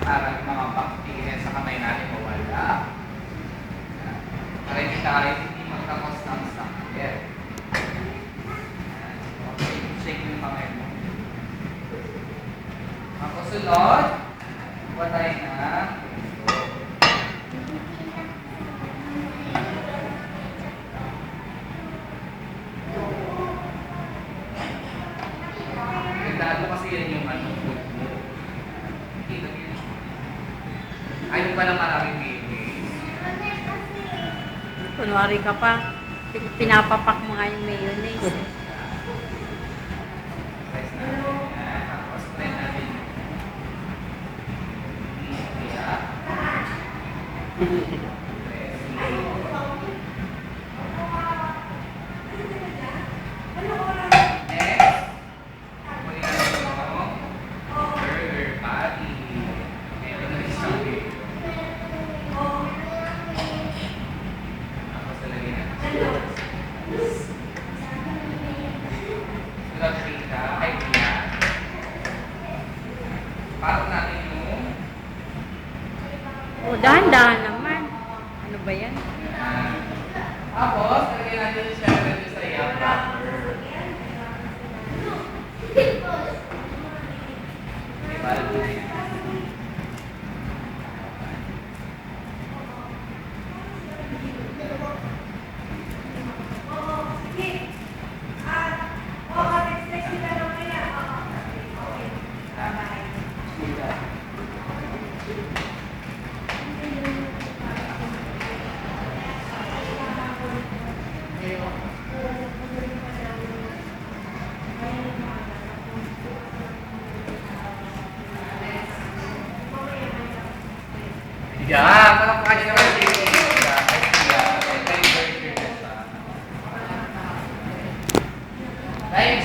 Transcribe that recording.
para yung mga bacteria sa kamay natin mawala. Para hindi tayo hindi magkakos ng sakit. Okay, shake yung kamay mo. Ako sunod, patay na. Gandaan kasi yan yung food mo. Kita niyo. Ayaw pa ng maraming mayonnaise. Kunwari ka pa, pinapapak mo nga yung mayonnaise. Press natin yan. Tapos press natin. Yeah. Parang natin yung O, dahan-dahan naman. Ano ba yan? tapos, lagyan natin yung syempre sa iyang wrapper. Diba? Yeah, palakpakan niyo naman si Thanks.